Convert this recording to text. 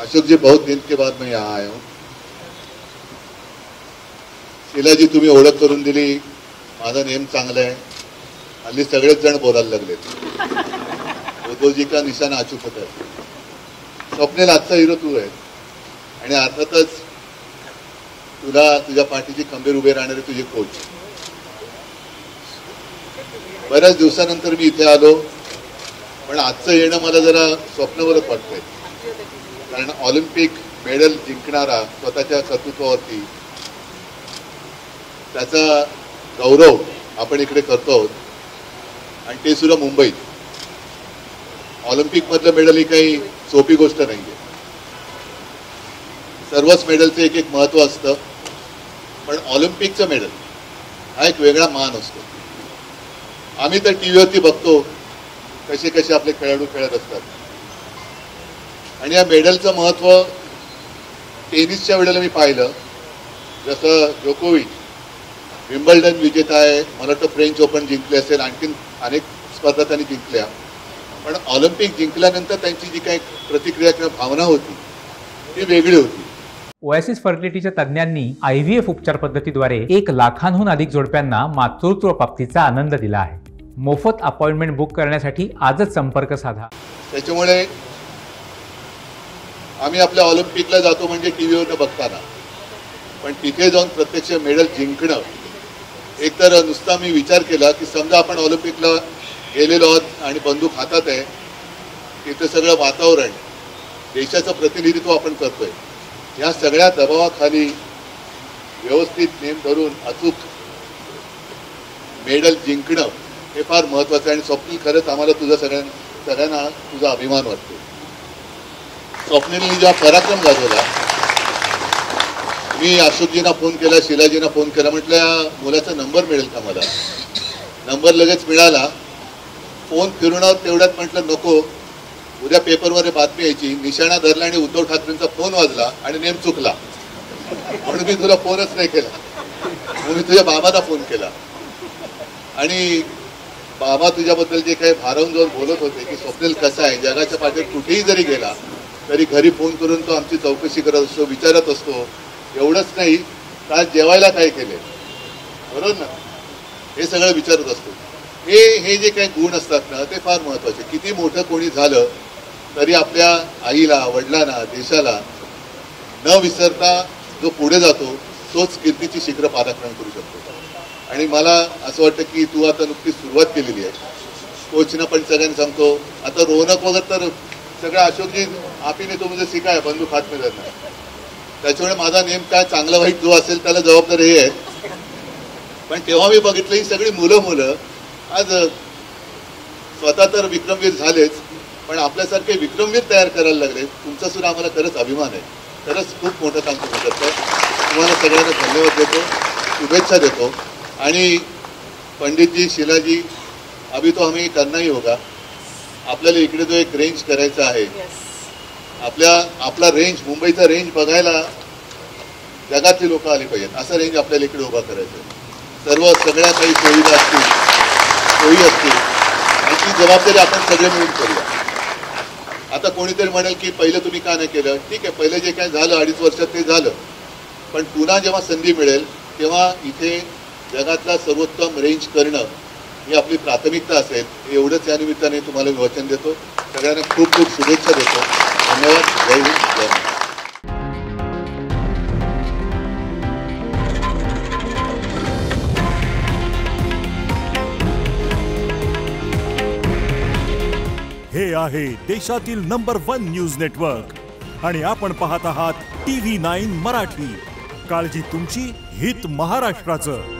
अशोक जी, बहुत दिन के बाद मैं यहाँ आया हूँ. शीलाजी, तुम्ही ओळख करून दिली, माझा नेम चांगला आहे. हल्ली सगळेच जण बोलायला लागले. उद्धवजी का निशाणा अचूक होता. स्वप्नेल, आजचा हिरो तू आहे आणि अर्थातच तुला तुझ्या पाठीची खंबीर उभे राहणारे तुझे कोच. बऱ्याच दिवसानंतर मी इथे आलो, पण आजचं येणं मला जरा स्वप्नवरच वाटतंय. कारण ऑलिम्पिक मेडल जिंकणारा स्वतःच्या कर्तृत्वावरती त्याचा गौरव आपण इकडे करतो आहोत आणि ते सुद्धा मुंबईत. ऑलिम्पिक मधलं मेडल ही काही सोपी गोष्ट नाहीये. सर्वच मेडलचं एक एक महत्व असतं, पण ऑलिम्पिकचं मेडल हा एक वेगळा मान असतो. आम्ही तर टीव्हीवरती बघतो कसे कसे आपले खेळाडू खेळत असतात आणि या मेडलचं महत्व टेनिसच्या वेळेला मी पाहिलं. जसं जोकोविच विम्बल्डन विजेता आहे, मला वाटतं फ्रेंच ओपन जिंकले असेल, आणखीन अनेक स्पर्धा त्यांनी जिंकल्या, पण ऑलिम्पिक जिंकल्यानंतर त्यांची जी काही प्रतिक्रिया किंवा भावना होती ती वेगळी होती. ओएसिस फर्टिलिटीच्या तज्ज्ञांनी IVF उपचार पद्धतीद्वारे 1 लाखांहून अधिक जोडप्यांना मातृत्व प्राप्तीचा आनंद दिला आहे. मोफत अपॉइंटमेंट बुक करण्यासाठी आजच संपर्क साधा. त्याच्यामुळे आम्ही आपल्या ऑलिम्पिकला जातो म्हणजे टीव्हीवर बघताना, पण तिथे जाऊन प्रत्यक्ष मेडल जिंकणं. एकतर नुसता मी विचार केला की समजा आपण ऑलिम्पिकला गेलेलो आहोत आणि बंदूक हातात आहे, तिथं सगळं वातावरण, देशाचं प्रतिनिधित्व आपण करतोय, या सगळ्या दबावाखाली व्यवस्थित नेम धरून अचूक मेडल जिंकणं हे फार महत्वाचं आहे. आणि स्वप्नील, खरंच आम्हाला तुझा सगळ्यांना तुझा अभिमान वाटतो. स्वप्नीलने जेव्हा पराक्रम गाजवला, मी अशोकजींना फोन केला, शीलाजींना फोन केला, म्हटलं या मुलाचा नंबर मिळेल का मला. नंबर लगेच मिळाला. फोन फिरवणार तेवढ्यात म्हटलं नको, उद्या पेपरमध्ये बातमी यायची. निशाणा धरला आणि उद्धव ठाकरेंचा फोन वाजला आणि नेम चुकला, म्हणून मी तुला फोनच नाही केला. म्हणून मी तुझ्या बाबांना फोन केला आणि बाबा तुझ्याबद्दल जे काही भारावून जाऊन बोलत होते की स्वप्नील कसा आहे, जगाच्या पाठीत कुठेही जरी गेला तरी घरी फोन करून तो आमची चौकशी करत असतो, विचारत असतो. एवढंच नाही, आज जेवायला काय केले, बरोबर ना, हे सगळं विचारत असतो. हे जे काही गुण असतात ना, ते फार महत्वाचे. किती मोठं कोणी झालं तरी आपल्या आईला, वडिलांना, देशाला न विसरता जो पुढे जातो तोच कीर्तीची शिखरं पादाक्रांत करू शकतो. आणि मला असं वाटतं की तू आता नुकतीच सुरुवात केलेली आहे. कोचनं पण सगळ्यांनी सांगतो, आता रोनक वगैरे तर सगळं अशोकजी आपीने तो म्हणजे शिकाय बंदूक हात मिळत नाही. त्याच्यामुळे माझा नेम काय चांगला वाईट जो असेल त्याला जबाबदारी हे आहे. पण तेव्हा मी बघितलं ही सगळी मुलं आज स्वतः तर विक्रमवीर झालेच, पण आपल्यासारखे विक्रमवीर तयार करायला लागले. तुमचा सुद्धा आम्हाला खरंच अभिमान आहे. खरंच खूप मोठं काम तुम्ही करताय. तुम्हाला सगळ्यांना धन्यवाद देतो, शुभेच्छा देतो. आणि पंडितजी, शीलाजी, अभी तो हमें करना ही होगा. आपल्याला इकडे जो एक रेंज करायचा आहे, आपला रेंज, मुंबईचा रेंज बघायला जगातली लोक आली पाहिजेत. असा रेंज आपल्याला इकडे उभा करायचा आहे. सगळ्या काही सोयी असतील आणि ती जबाबदारी आपण सगळे मिळून करूया. आता कोणीतरी म्हणेल की पहिलं तुम्ही का नाही केलं. ठीक आहे, पहिलं जे काय झालं 2.5 वर्षात ते झालं, पण पुन्हा जेव्हा संधी मिळेल तेव्हा इथे जगातला सर्वोत्तम रेंज करणं ही आपली प्राथमिकता असेल. एवढंच या निमित्ताने तुम्हाला मी वचन देतो. सगळ्यांना खूप खूप शुभेच्छा देतो. धन्यवाद. जय हिंद, जय महाराष्ट्र. हे आहे देशातील नंबर 1 न्यूज नेटवर्क आणि आपण पाहत आहात TV9 मराठी. काळजी तुमची, हित महाराष्ट्राचं.